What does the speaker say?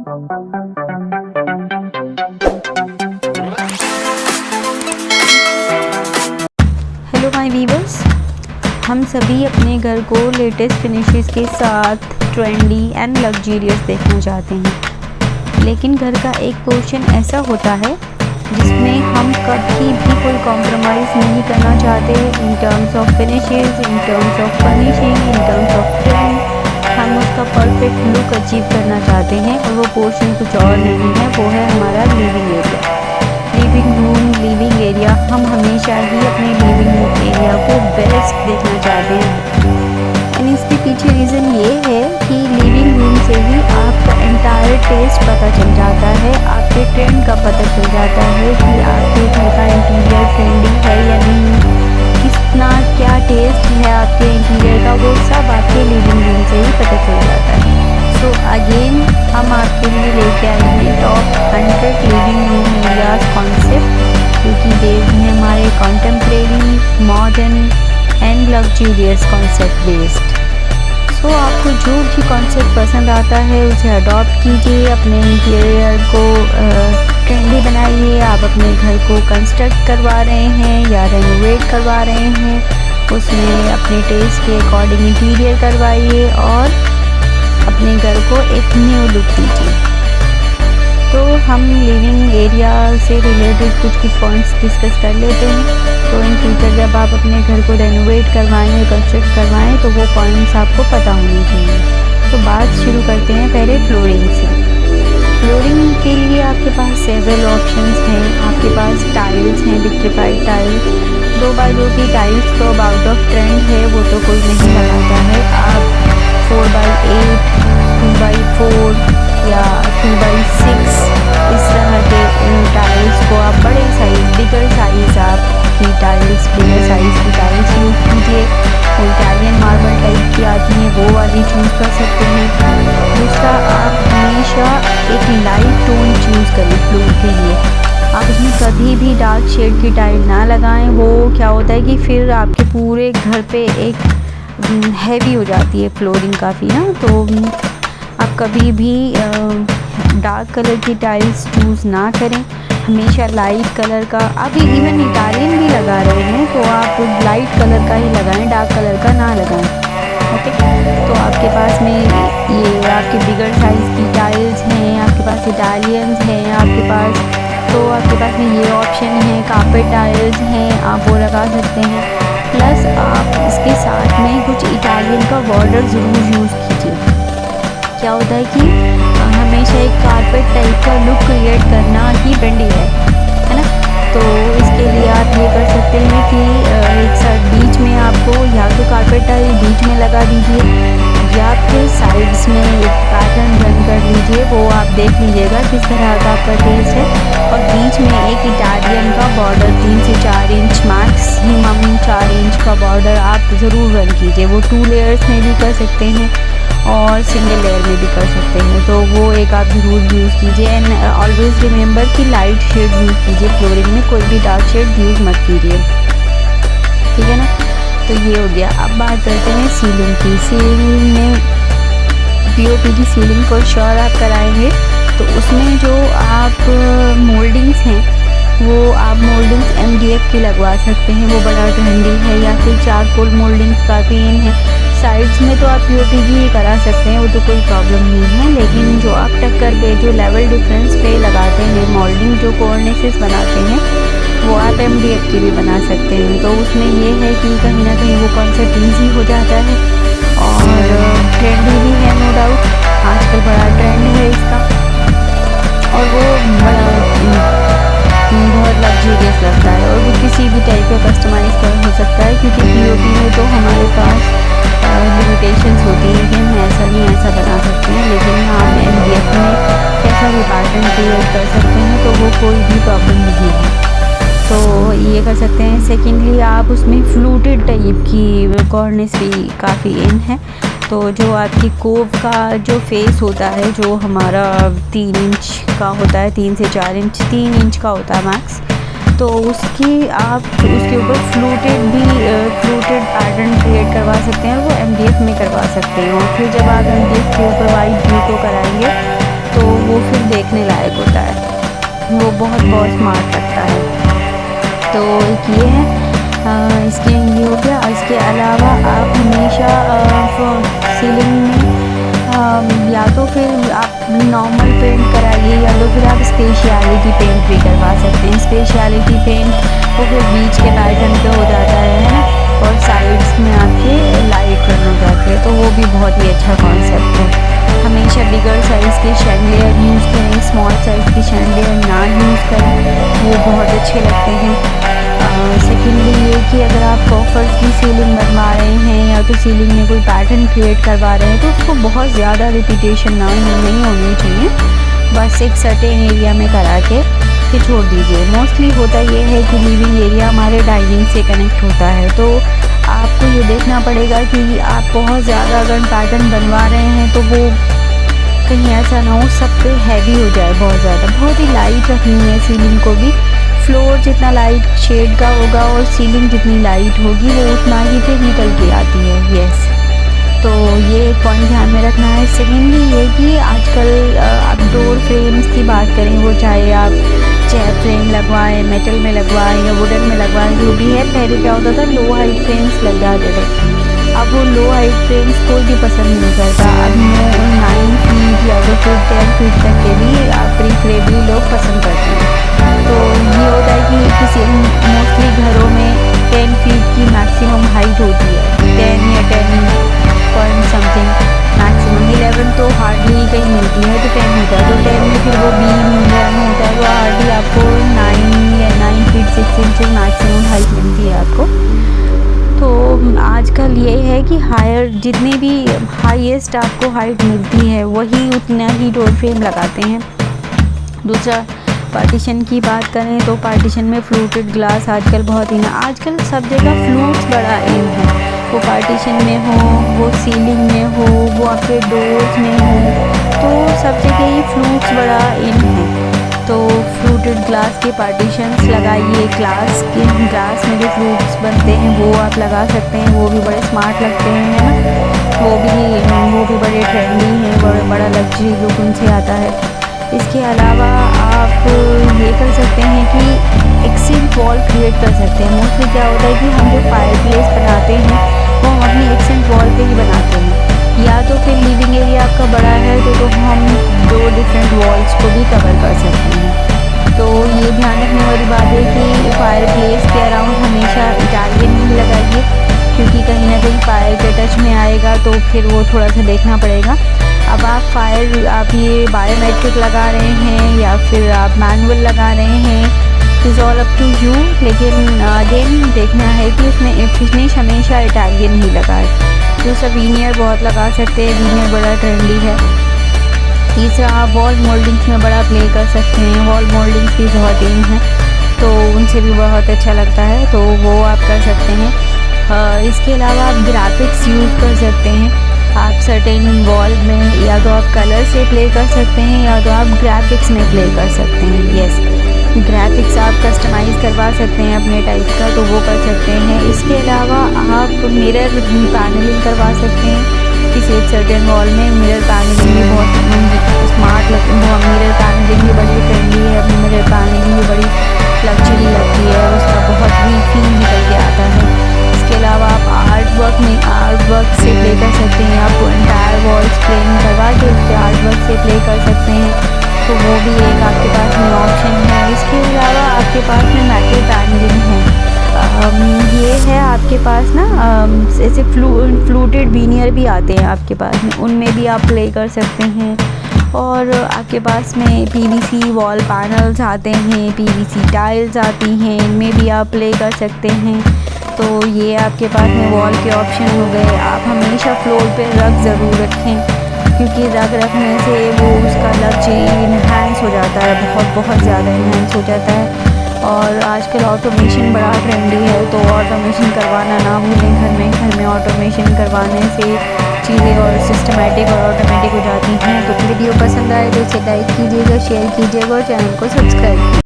Hello my viewers, हम सभी अपने घर को लेटेस्ट फिनिशेस के साथ ट्रेंडी एंड लग्जरियस देखना चाहते हैं, लेकिन घर का एक पोर्शन ऐसा होता है जिसमें हम कभी भी कोई कॉम्प्रोमाइज़ नहीं करना चाहते in terms of finishes, in terms of furnishing, in terms of trend. हम उसका परफेक्ट लुक अचीव करना चाहते हैं और वो पोर्शन कुछ और नहीं है, वो है हमारा living area, living room, living area. हम हमेशा ही अपने लिविंग एरिया को बेस्ट देखना चाहते हैं एंड इसके पीछे रीज़न ये है कि लिविंग रूम से ही आपका एंटायर टेस्ट पता चल जाता है, आपके ट्रेंड का पता चल जाता है कि आपके घर का इंटीरियर ट्रेंडी है या नहीं, कितना क्या टेस्ट है आपके इंटीरियर का, वो सब आपके लिविंग रूम से ही पता चल जाता है। सो अगेन हम आपके लिए लेके आए हैं top 100 living room areas concept, क्योंकि देव हैं हमारे contemporary, modern and luxurious concept based. So आपको जो भी कॉन्सेप्ट पसंद आता है उसे अडॉप्ट कीजिए, अपने इंटीरियर को ट्रेंडी बनाइए। आप अपने घर को कंस्ट्रक्ट करवा रहे हैं या रेनोवेट करवा रहे हैं, उसमें अपने टेस्ट के अकॉर्डिंग इंटीरियर करवाइए और अपने घर को एक न्यू लुक दीजिए। तो हम लिविंग एरिया से रिलेटेड कुछ पॉइंट्स डिस्कस कर लेते हैं। तो इन फ्यूचर जब आप अपने घर को रेनोवेट करवाएं, कंस्ट्रक्ट करवाएं, तो वो पॉइंट्स आपको पता होने चाहिए। तो बात शुरू करते हैं पहले फ्लोरिंग से। फ्लोरिंग के लिए आपके पास सेवरल ऑप्शंस हैं। आपके पास टाइल्स हैं, विट्रिफाइड टाइल्स, 2x2 की टाइल्स तो अब आउट ऑफ ट्रेंड है, वो तो कोई नहीं लगाता है। आप 4x8, 2x4 या 2x6 इस तरह के टाइल्स को आप बड़े साइज, बिगर साइज आपकी टाइल्स, बिगर साइज की टाइल्स यूज़ कीजिए। कोई इटालियन मार्बल टाइप की आती हैं वो वाली चूज़ कर सकते हैं। दूसरा, आप हमेशा एक लाइट टोन चूज़ करें फ्लोर के लिए। आप उसमें कभी भी डार्क शेड की टाइल ना लगाएं, वो क्या होता है कि फिर आपके पूरे घर पे एक हैवी हो जाती है फ्लोरिंग काफ़ी ना। तो आप कभी भी डार्क कलर की टाइल्स चूज़ ना करें, हमेशा लाइट कलर का। आप इवन इटालियन भी लगा रहे हैं तो आप लाइट कलर का ही लगाएं, डार्क कलर का ना लगाएं। ओके, तो आपके पास में ये आपके बिगर साइज़ की टाइल्स हैं, आपके पास इटालियंस हैं, आपके पास में ये ऑप्शन है, कारपेट टाइल्स हैं, आप वो लगा सकते हैं। प्लस आप इसके साथ में कुछ इटालियन का बॉर्डर ज़रूर यूज़ कीजिए। क्या होता है कि हमेशा एक कारपेट टाइप का लुक क्रिएट करना ही ट्रेंडी है ना। तो इसके लिए आप ये कर सकते हैं कि एक साथ बीच में आपको या तो कारपेट टाइल बीच में लगा दीजिए या फिर साइड्स में एक पैटर्न रन कर लीजिए, वो आप देख लीजिएगा किस तरह का आपका टेस्ट है। और बीच में एक इटालियन का बॉर्डर 3 से 4 इंच मैक्सिमम 4 इंच का बॉर्डर आप ज़रूर रन कीजिए। वो 2 लेयर्स में भी कर सकते हैं और सिंगल लेयर में भी कर सकते हैं, तो वो एक आप ज़रूर यूज़ कीजिए। एंड ऑलवेज़ रिमेंबर कि लाइट शेड यूज़ कीजिए फ्लोरिंग में, कोई भी डार्क शेड यूज़ मत कीजिए, ठीक है ना। तो ये हो गया। अब बात करते हैं सीलिंग की। सीलिंग में पीओपी की सीलिंग फॉर श्योर आप कराएंगे, तो उसमें जो आप मोल्डिंग्स हैं वो आप मोल्डिंग्स MDF की लगवा सकते हैं, वो बड़ा ट्रेंडी है। या फिर चारकोल मोल्डिंग्स काफ़ी इन है। साइड्स में तो आप POP भी करा सकते हैं, वो तो कोई प्रॉब्लम नहीं है, लेकिन जो आप टक्कर पे जो लेवल डिफरेंस पे लगाते हैं मोल्डिंग, जो कॉर्निसेस बनाते हैं, वो आप MDF की भी बना सकते हैं। तो उसमें ये है कि कहीं ना कहीं वो कॉन्सेप्ट ईजी हो जाता है और ट्रेंडी भी है, नो डाउट, आजकल बड़ा ट्रेंड है इसका और वो बहुत लग्जरियस लगता है और वो किसी भी टाइप का कस्टमाइज़ हो सकता है, क्योंकि POP में तो हमारे पास लिमिटेशंस होती हैं कि हम ऐसा नहीं ऐसा बना सकते हैं, लेकिन हम MDF में कैसा भी पैटर्न क्रिएट कर सकते हैं, तो वो कोई भी प्रॉब्लम नहीं है। तो ये कर सकते हैं। सेकेंडली, आप उसमें फ्लूटेड टाइप की कॉर्निस भी काफ़ी इन है। तो जो आपकी कोव का जो फेस होता है, जो हमारा 3 इंच का होता है, 3 से 4 इंच, 3 इंच का होता है मैक्स, तो आप उसके ऊपर फ्लूटेड पैटर्न क्रिएट करवा सकते हैं, वो MDF में करवा सकते हैं। और फिर जब आप MDF के ऊपर वाइट ब्लू को कराएंगे तो वो वो फिर देखने लायक होता है, वो बहुत बहुत स्मार्ट लगता है। तो एक ये है, इसके ये हो गया। इसके अलावा आप हमेशा सीलिंग में या तो फिर आप नॉर्मल पेंट कराइए या तो फिर आप स्पेशलिटी पेंट भी करवा सकते हैं। स्पेशलिटी पेंट तो फिर बीच के पैटर्न पे हो जाता है ना, और साइड्स में आपके लाइट रन हो जाते हैं, तो वो भी बहुत ही अच्छा कॉन्सेप्ट है। हमेशा बिगर साइज़ के शैंडलियर यूज़ करें, स्मॉल साइज़ के शैंडलियर ना यूज़ करें, वो बहुत अच्छे लगते हैं। सेकेंडली ये कि अगर आप कॉफर्स की सीलिंग बनवा रहे हैं या तो सीलिंग में कोई पैटर्न क्रिएट करवा रहे हैं, तो उसको बहुत ज़्यादा रिपीटेशन नहीं होनी चाहिए, बस एक सर्टेन एरिया में करा के फिर छोड़ दीजिए। मोस्टली होता ये है कि लिविंग एरिया हमारे डाइनिंग से कनेक्ट होता है, तो आपको ये देखना पड़ेगा कि आप बहुत ज़्यादा अगर पैटर्न बनवा रहे हैं तो वो कहीं ऐसा ना हो सब पे हैवी हो जाए बहुत ज़्यादा। बहुत ही लाइट रखनी है सीलिंग को भी, फ्लोर जितना लाइट शेड का होगा और सीलिंग जितनी लाइट होगी वो उतना ही फिर निकल के आती है। यस, तो ये एक पॉइंट ध्यान में रखना है। सेकेंडली ये कि आजकल आप डोर फ्रेम्स की बात करें, वो चाहे आप चेयर फ्रेम लगवाएं, मेटल में लगवाएं या वुडन में लगवाएं, जो भी है। पहले क्या होता था, लो हाइट फ्रेम्स लग जाते थे, अब वो लो हाइट फ्रेम्स कोई भी पसंद नहीं करता। अब 9 फीट या तो फिर 10 फीट तक के भी प्रीफरेबली लोग पसंद करते हैं। तो ये होता है कि किसी मोस्टली घरों में 10 फीट की मैक्सिमम हाइट होती है, 10 या 10 पॉइंट समथिंग मैक्सिमम। 11 तो हार्डली कहीं मिलती है, तो 10 होता है, तो 10 में फिर वो बीम होता है, वो हार्डली आपको 9 या 9 फीट 6 इंचेस मैक्सिमम हाइट मिलती है आपको। तो आजकल ये है कि हायर जितनी भी हाईएस्ट आपको हाइट मिलती है वही उतना ही डोर फ्रेम लगाते हैं। दूसरा, पार्टीशन की बात करें तो पार्टीशन में फ्लूटेड ग्लास आजकल बहुत ही आजकल सब जगह फ्लूट्स बड़ा इन है, वो पार्टीशन में हो, वो सीलिंग में हो, वो आपके डोर्स में हो, तो सब जगह ही फ्लूट्स बड़ा इन है। तो फ्लूटेड ग्लास के पार्टीशंस लगाइए, ग्लास में जो फ्लूट्स बनते हैं वो आप लगा सकते हैं, वो भी बड़े स्मार्ट लगते हैं, है ना। वो भी बड़े ट्रेंडी हैं, बड़ा लग्जरी लुक उनसे आता है। इसके अलावा आप ये कर सकते हैं कि एक्सेंट वॉल क्रिएट कर सकते हैं। मोस्टली क्या होता है कि हम जो फायर प्लेस बनाते हैं वो हम अपनी एक्सेंट वॉल पे ही बनाते हैं, या तो फिर लिविंग एरिया आपका बड़ा है तो हम 2 डिफरेंट वॉल्स को भी कवर कर सकते हैं। तो ये ध्यान रखने वाली बात है कि फायर प्लेस के अराउंड हमेशा इटालियन ही लगाइए, क्योंकि कहीं ना कहीं फायर के टच में आएगा तो फिर वो थोड़ा सा देखना पड़ेगा। अब आप ये बायोमेट्रिक लगा रहे हैं या फिर आप मैनुअल लगा रहे हैं, is all up to you, लेकिन अगेन देखना है कि उसमें फिनिश हमेशा इटालियन ही लगाए। दूसरा, वीनियर बहुत लगा सकते हैं, वीनियर बड़ा ट्रेंडी है। तीसरा, आप वॉल मोल्डिंग्स में बड़ा प्ले कर सकते हैं, वॉल मोल्डिंग्स भी बहुत इन हैं, तो उनसे भी बहुत अच्छा लगता है, तो वो आप कर सकते हैं। इसके अलावा आप ग्राफिक्स यूज़ कर सकते हैं, आप सर्टेन वॉल में या तो आप कलर से प्ले कर सकते हैं या तो आप ग्राफिक्स में प्ले कर सकते हैं। यस, ग्राफिक्स आप कस्टमाइज़ करवा सकते हैं अपने टाइप का, तो वो कर सकते हैं। इसके अलावा आप मिरर पैनलिंग करवा सकते हैं किसी एक सर्टेन वॉल में। मिरर पैनलिंग भी बहुत स्मार्ट लगती है, मिरर पैनलिंग भी बड़ी ट्रेंडी है, मिरर पैनलिंग भी बड़ी लग्जरी लगती है, उसका बहुत ही फील निकल के आता है। इसके अलावा आप आर्ट वर्क से प्ले कर सकते हैं, आपको एंटायर वॉल्स प्लेन करवा के उसके आर्ट वर्क से प्ले कर सकते हैं, तो वो भी एक आपके पास में ऑप्शन है। इसके अलावा आपके पास में मेटल पैनलिंग है, ये है आपके पास ना, ऐसे फ्लूटेड वीनियर भी आते हैं आपके पास में, उनमें भी आप प्ले कर सकते हैं। और आपके पास में पीवीसी वॉल पैनल्स आते हैं, पीवीसी टाइल्स आती हैं, इनमें भी आप प्ले कर सकते हैं। तो ये आपके पास में वॉल के ऑप्शन हो गए। आप हमेशा फ्लोर पे रग ज़रूर रखें, क्योंकि रग रखने से वो उसका लग्जरी इन्हांस हो जाता है, बहुत ज़्यादा इन्हांस हो जाता है। और आजकल ऑटोमेशन बड़ा ट्रेंडी है, तो ऑटोमेशन करवाना ना भूलें। घर में ऑटोमेशन करवाने से चीज़ें और सिस्टमेटिक और ऑटोमेटिक हो जाती हैं। तो वीडियो पसंद आए तो इसे लाइक कीजिएगा, शेयर कीजिएगा और चैनल को सब्सक्राइब कीजिएगा।